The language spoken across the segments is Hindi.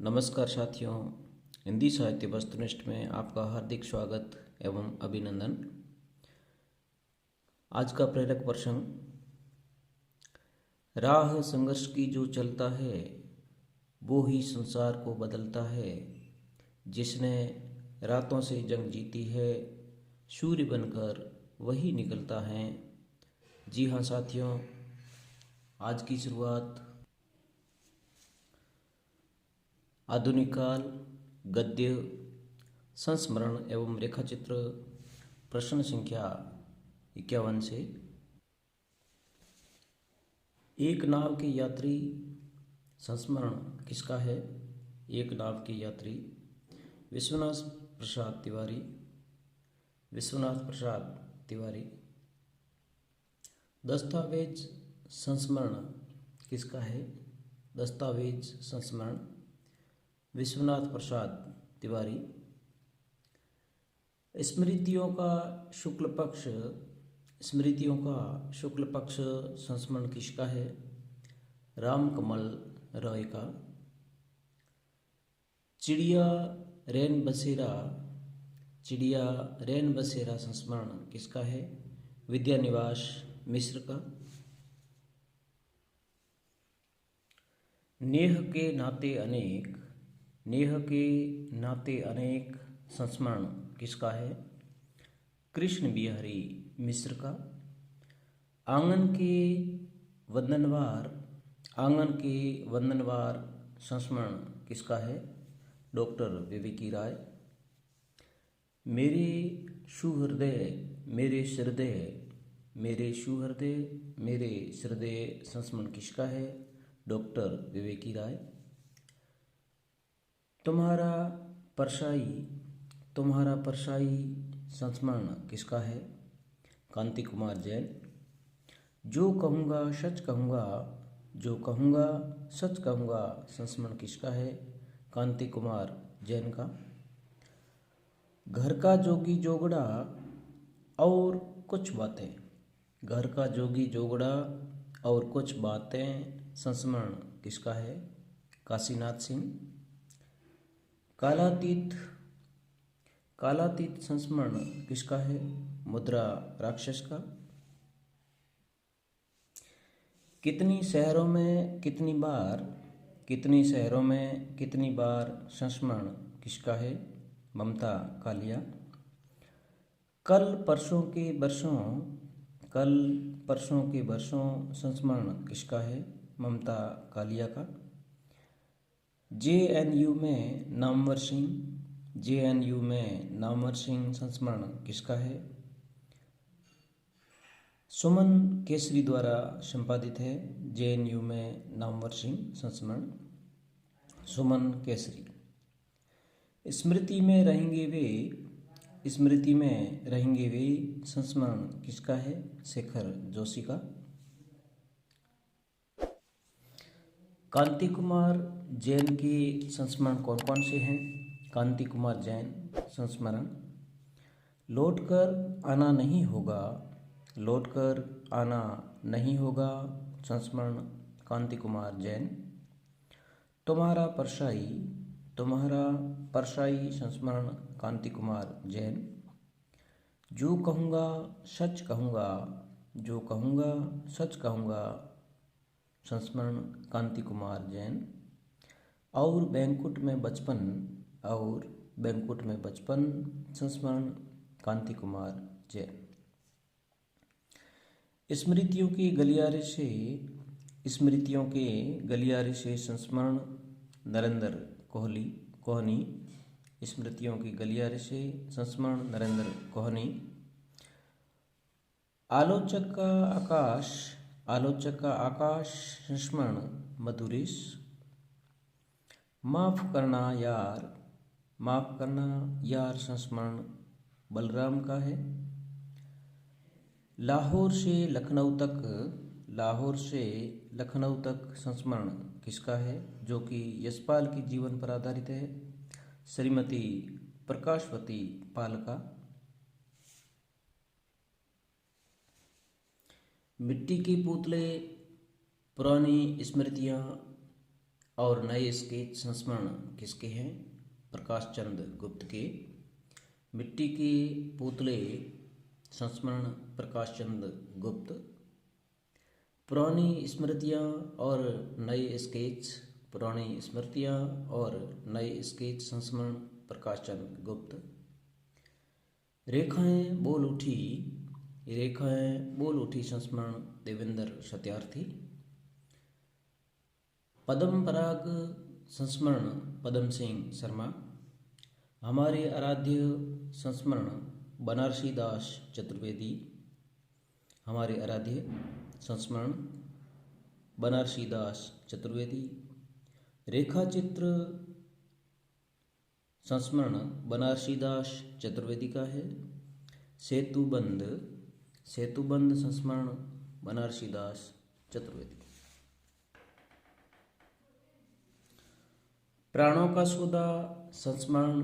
नमस्कार साथियों, हिंदी साहित्य वस्तुनिष्ठ में आपका हार्दिक स्वागत एवं अभिनंदन। आज का प्रेरक प्रसंग, राह संघर्ष की जो चलता है वो ही संसार को बदलता है। जिसने रातों से जंग जीती है, सूर्य बनकर वही निकलता है। जी हाँ साथियों, आज की शुरुआत आधुनिक काल गद्य संस्मरण एवं रेखाचित्र प्रश्न संख्या 51 से। एक नाव के यात्री, संस्मरण किसका है? एक नाव के यात्री विश्वनाथ प्रसाद तिवारी। विश्वनाथ प्रसाद तिवारी। दस्तावेज संस्मरण किसका है? दस्तावेज संस्मरण विश्वनाथ प्रसाद तिवारी। स्मृतियों का शुक्ल पक्ष, स्मृतियों का शुक्ल पक्ष संस्मरण किसका है? रामकमल रॉय का। चिड़िया रैन बसेरा, चिड़िया रैन बसेरा संस्मरण किसका है? विद्यानिवास मिश्र का। नेह के नाते अनेक, नेह के नाते अनेक संस्मरण किसका है? कृष्ण बिहारी मिश्र का। आंगन के वंदनवार, आंगन के वंदनवार संस्मरण किसका है? डॉक्टर विवेकी राय। मेरे सुहृदय, मेरे हृदय, मेरे सुहृदय, मेरे हृदय संस्मरण किसका है? डॉक्टर विवेकी राय। तुम्हारा परसाई, तुम्हारा परसाई संस्मरण किसका है? कांति कुमार जैन। जो कहूँगा सच कहूँगा, जो कहूँगा सच कहूँगा संस्मरण किसका है? कांति कुमार जैन का। घर का जोगी जोगड़ा और कुछ बातें, घर का जोगी जोगड़ा और कुछ बातें संस्मरण किसका है? काशीनाथ सिंह। कालातीत, कालातीत संस्मरण किसका है? मुद्रा राक्षस का। कितनी शहरों में कितनी बार, कितनी शहरों में कितनी बार संस्मरण किसका है? ममता कालिया। कल परसों के बरसों, कल परसों के बरसों संस्मरण किसका है? ममता कालिया का। JNU में नामवर सिंह, JNU में नामवर सिंह संस्मरण किसका है? सुमन केसरी द्वारा संपादित है। JNU में नामवर सिंह संस्मरण सुमन केसरी। स्मृति में रहेंगे वे, स्मृति में रहेंगे वे संस्मरण किसका है? शेखर जोशी का। कांति कुमार जैन के संस्मरण कौन कौन से हैं? कांति कुमार जैन संस्मरण लौटकर आना नहीं होगा, लौटकर आना नहीं होगा संस्मरण कांति कुमार जैन। तुम्हारा परसाई, तुम्हारा परसाई संस्मरण कांति कुमार जैन। जो कहूँगा सच कहूँगा, जो कहूँगा सच कहूँगा संस्मरण कांति कुमार जैन। और बैंकुट में बचपन, और बैंकुट में बचपन संस्मरण कांति कुमार जैन। स्मृतियों के गलियारे से, स्मृतियों के गलियारे से संस्मरण नरेंद्र कोहली कोहनी। स्मृतियों के गलियारे से संस्मरण नरेंद्र कोहनी। आलोचक का आकाश, आलोचक का आकाश संस्मरण मधुरेश। माफ करना यार, माफ करना यार संस्मरण बलराम का है। लाहौर से लखनऊ तक, लाहौर से लखनऊ तक संस्मरण किसका है? जो कि यशपाल के जीवन पर आधारित है। श्रीमती प्रकाशवती पाल का। मिट्टी के पुतले, पुरानी स्मृतियाँ और नए स्केच संस्मरण किसके हैं? प्रकाश चंद्र गुप्त के। मिट्टी के पुतले संस्मरण प्रकाश चंद्र गुप्त। पुरानी स्मृतियाँ और नए स्केच, पुरानी स्मृतियाँ और नए स्केच संस्मरण प्रकाश चंद्र गुप्त। रेखाएं बोल उठी, रेखाएं बोल उठी संस्मरण देवेंद्र सत्यार्थी। पद्म पराग संस्मरण पद्म सिंह शर्मा। हमारे आराध्य संस्मरण बनारसी दास चतुर्वेदी। हमारे आराध्य संस्मरण बनारसी दास चतुर्वेदी। रेखा चित्र संस्मरण बनारसी दास चतुर्वेदी का है। सेतुबंध, सेतुबंध संस्मरण बनारसी दास चतुर्वेदी। प्राणों का सौदा संस्मरण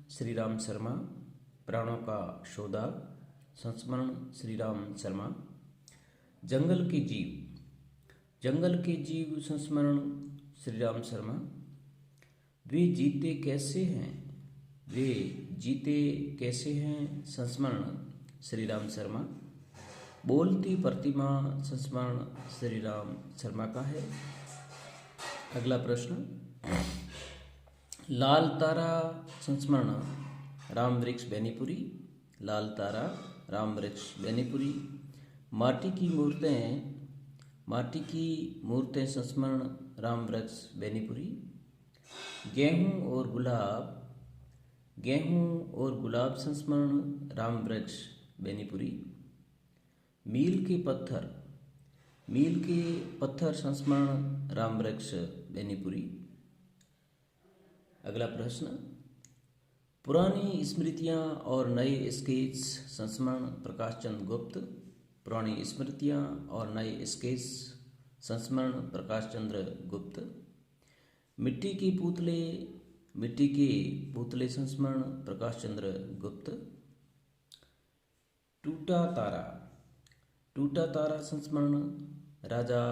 श्री राम शर्मा। प्राणों का सौदा संस्मरण श्री राम शर्मा। जंगल के जीव, जंगल के जीव संस्मरण श्री राम शर्मा। वे जीते कैसे हैं, वे जीते कैसे हैं संस्मरण श्री राम शर्मा। बोलती प्रतिमा संस्मरण श्री राम शर्मा का है। अगला प्रश्न, लाल तारा संस्मरण राम वृक्ष बेनीपुरी। लाल तारा राम वृक्ष बेनीपुरी। माटी की मूर्तें, माटी की मूर्तें संस्मरण राम वृक्ष बेनीपुरी। गेहूँ और गुलाब, गेहूँ और गुलाब संस्मरण राम वृक्ष बेनीपुरी। मील के पत्थर, मील के पत्थर संस्मरण राम वृक्ष बेनीपुरी। अगला प्रश्न, पुरानी स्मृतियाँ और नए स्केच संस्मरण प्रकाश चंद्र गुप्त। पुरानी स्मृतियाँ और नए स्केच संस्मरण प्रकाश चंद्र गुप्त। मिट्टी के पुतले, मिट्टी के पुतले संस्मरण प्रकाश चंद्र गुप्त। टूटा तारा, टूटा तारा संस्मरण राजा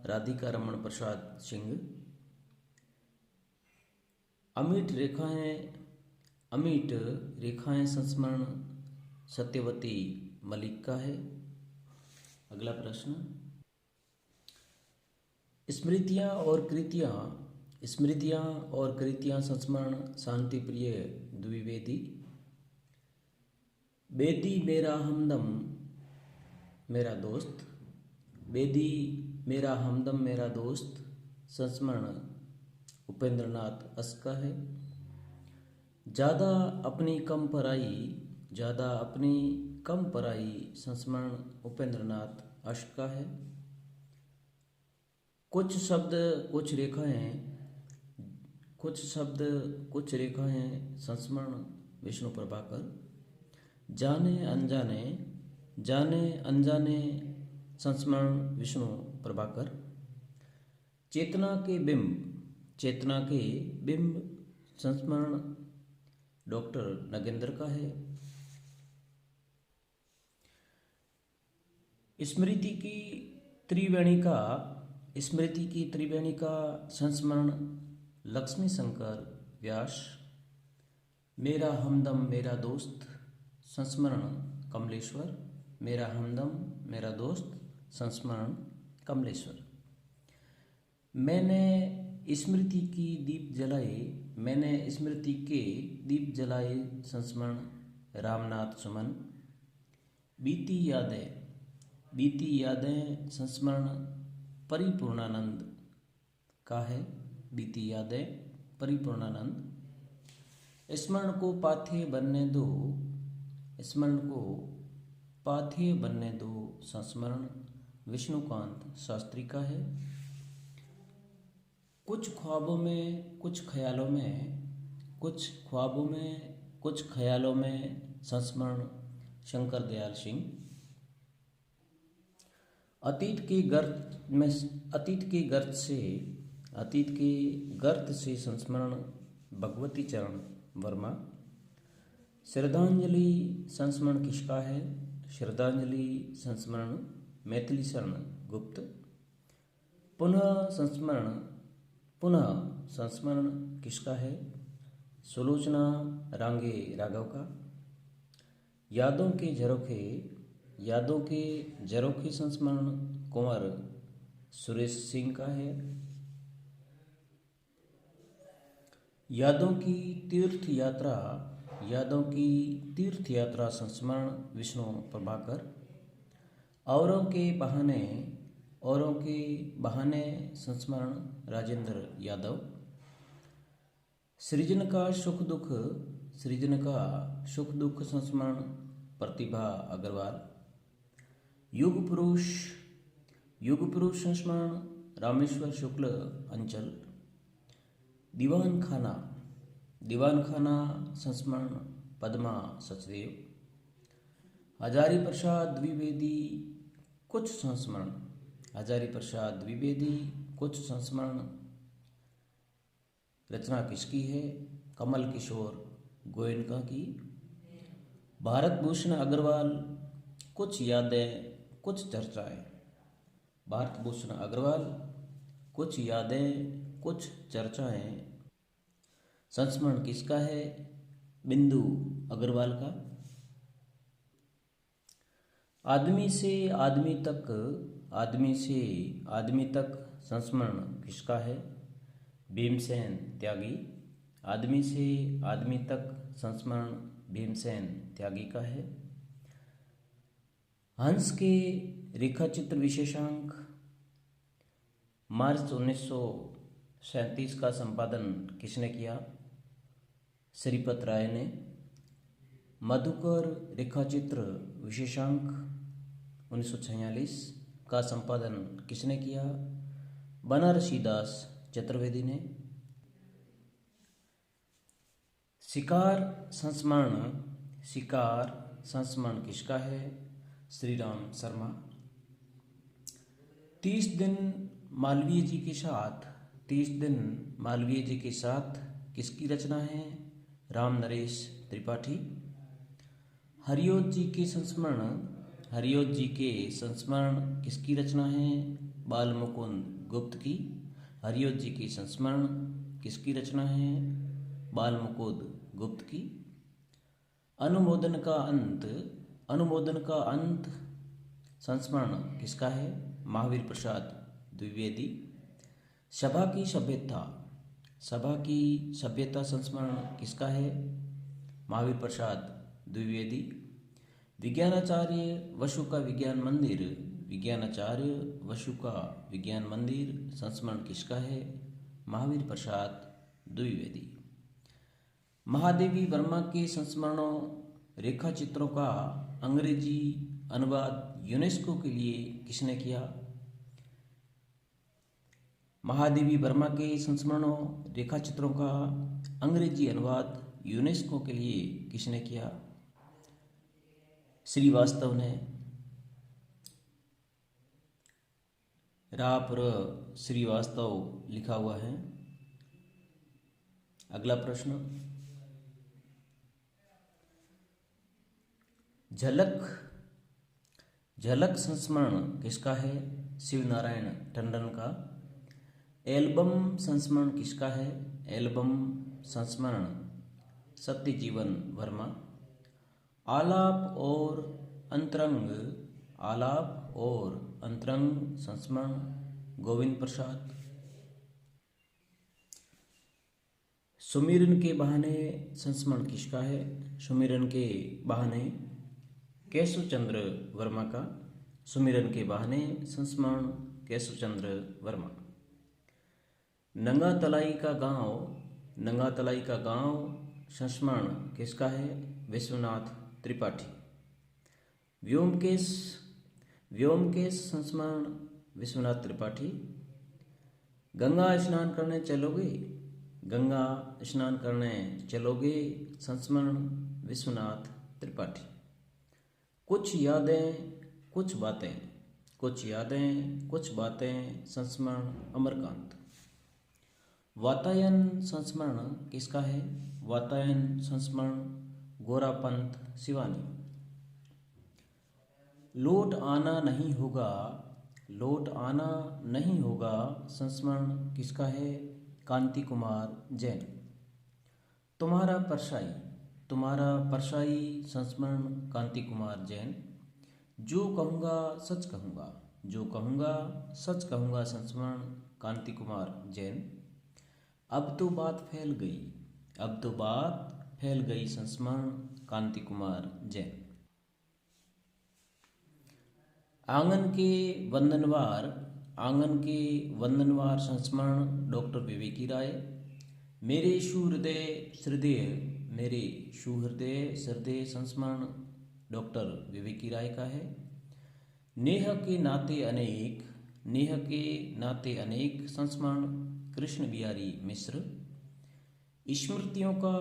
राधिका रमन प्रसाद सिंह। अमिट रेखाएं, अमिट रेखाएं संस्मरण सत्यवती मलिक का है। अगला प्रश्न, स्मृतियाँ और कृतियाँ, स्मृतियाँ और कृतियाँ संस्मरण शांति प्रिय द्विवेदी। बेदी मेरा हमदम मेरा दोस्त, बेदी मेरा हमदम मेरा दोस्त संस्मरण उपेंद्रनाथ अस का है। ज़्यादा अपनी कम पराई, ज़्यादा अपनी कम पराई संस्मरण उपेंद्रनाथ अश का है। कुछ शब्द कुछ रेखाएं, कुछ शब्द कुछ रेखाएं संस्मरण विष्णु प्रभाकर। जाने अनजाने, जाने अनजाने संस्मरण विष्णु प्रभाकर। चेतना के बिंब, चेतना के बिंब संस्मरण डॉक्टर नगेंद्र का है। स्मृति की त्रिवेणिका, स्मृति की त्रिवेणिका संस्मरण लक्ष्मी शंकर व्यास। मेरा हमदम मेरा दोस्त संस्मरण कमलेश्वर। मेरा हमदम मेरा दोस्त संस्मरण कमलेश्वर। मैंने स्मृति की दीप जलाए, मैंने स्मृति के दीप जलाए संस्मरण रामनाथ सुमन। बीती यादें, बीती यादें संस्मरण परिपूर्णानंद का है। बीती यादें परिपूर्णानंद। स्मरण को पाथेय बनने दो, स्मरण को पाथेय बनने दो संस्मरण विष्णुकांत शास्त्री का है। कुछ ख्वाबों में कुछ ख्यालों में, कुछ ख्वाबों में कुछ ख्यालों में संस्मरण शंकर दयाल सिंह। अतीत के गर्त में, अतीत के गर्त से, अतीत के गर्त से संस्मरण भगवती चरण वर्मा। श्रद्धांजलि संस्मरण किसका है? श्रद्धांजलि संस्मरण मैथिली शरण गुप्त। पुनः संस्मरण पुनः संस्मरण किसका है? सुलोचना रांगे राघव का। यादों के झरोखे संस्मरण कुंवर सुरेश सिंह का है। यादों की तीर्थ यात्रा संस्मरण विष्णु प्रभाकर। औरों के बहाने संस्मरण राजेंद्र यादव। सृजन का सुख दुख संस्मरण प्रतिभा अग्रवाल। युग पुरुष संस्मरण रामेश्वर शुक्ल अंचल। दीवान खाना संस्मरण पद्मा सचदेव। हजारी प्रसाद द्विवेदी कुछ संस्मरण रचना किसकी है? कमल किशोर गोयनका की। भारत भूषण अग्रवाल कुछ यादें कुछ चर्चाएं संस्मरण किसका है? बिंदु अग्रवाल का। आदमी से आदमी तक संस्मरण किसका है? भीमसेन त्यागी। आदमी से आदमी तक संस्मरण भीमसेन त्यागी का है। हंस के रेखाचित्र विशेषांक मार्च 1937 का संपादन किसने किया? श्रीपत राय ने। मधुकर रेखाचित्र विशेषांक 1946 का संपादन किसने किया? बनारसी दास चतुर्वेदी ने। शिकार संस्मरण किसका है? श्रीराम शर्मा। 30 दिन मालवीय जी के साथ किसकी रचना है? राम नरेश त्रिपाठी। हरियोत जी के संस्मरण किसकी रचना है? बाल मुकुंद गुप्त की। हरियोत जी के संस्मरण किसकी रचना है? बाल मुकुंद गुप्त की। अनुमोदन का अंत संस्मरण किसका है? महावीर प्रसाद द्विवेदी। सभा की सभ्यता संस्मरण किसका है? महावीर प्रसाद द्विवेदी। विज्ञानाचार्य वसु का विज्ञान मंदिर संस्मरण किसका है? महावीर प्रसाद द्विवेदी। महादेवी वर्मा के संस्मरणों रेखा चित्रों का अंग्रेजी अनुवाद यूनेस्को के लिए किसने किया? महादेवी वर्मा के संस्मरणों रेखा चित्रों का अंग्रेजी अनुवाद यूनेस्को के लिए किसने किया? श्रीवास्तव ने। राह पर श्रीवास्तव लिखा हुआ है। अगला प्रश्न, झलक संस्मरण किसका है? शिवनारायण टंडन का। एल्बम संस्मरण किसका है? एल्बम संस्मरण सत्यजीवन वर्मा। आलाप और अंतरंग संस्मरण गोविंद प्रसाद। सुमिरन के बहाने संस्मरण किसका है? सुमिरन के बहाने केशवचंद्र वर्मा का। सुमिरन के बहाने संस्मरण केशवचंद्र वर्मा। नंगा तलाई का गांव संस्मरण किसका है? विश्वनाथ त्रिपाठी। व्योमकेश संस्मरण विश्वनाथ त्रिपाठी। गंगा स्नान करने चलोगे संस्मरण विश्वनाथ त्रिपाठी। कुछ यादें कुछ बातें संस्मरण अमरकांत। वातायन संस्मरण किसका है? वातायन संस्मरण गोरापंत शिवानी। लौट आना नहीं होगा संस्मरण किसका है? कांति कुमार जैन। तुम्हारा परछाई संस्मरण कांति कुमार जैन। जो कहूँगा सच कहूँगा, जो कहूँगा सच कहूँगा संस्मरण कांति कुमार जैन। अब तो बात फैल गई, अब तो बात फैल गई संस्मरण कांति कुमार जैन। आंगन के वंदनवार संस्मरण डॉक्टर विवेकी राय। मेरे सुहृदय श्रद्धेय संस्मरण डॉक्टर विवेकी राय का है। नेह के नाते अनेक संस्मरण कृष्ण बिहारी मिश्र। स्मृतियों का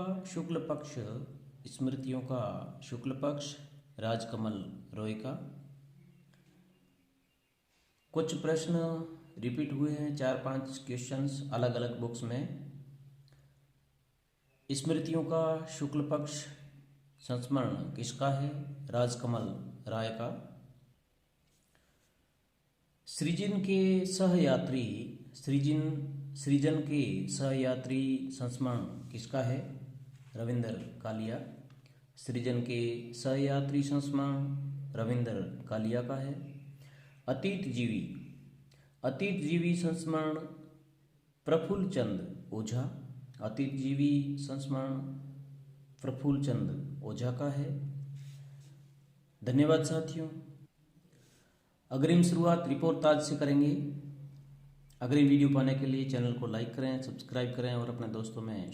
शुक्ल पक्ष राजकमल रॉय का। कुछ प्रश्न रिपीट हुए हैं, 4-5 क्वेश्चंस अलग अलग बुक्स में। स्मृतियों का शुक्ल पक्ष संस्मरण किसका है? राजकमल राय का। सृजन के सहयात्री संस्मरण किसका है? रविंद्र कालिया। सृजन के सहयात्री संस्मरण रविंद्र कालिया का है। अतीत जीवी संस्मरण प्रफुल्ल चंद ओझा। अतीत जीवी संस्मरण प्रफुल्ल चंद ओझा का है। धन्यवाद साथियों। अग्रिम शुरुआत रिपोर्ट ताज से करेंगे। अग्रिम वीडियो पाने के लिए चैनल को लाइक करें, सब्सक्राइब करें और अपने दोस्तों में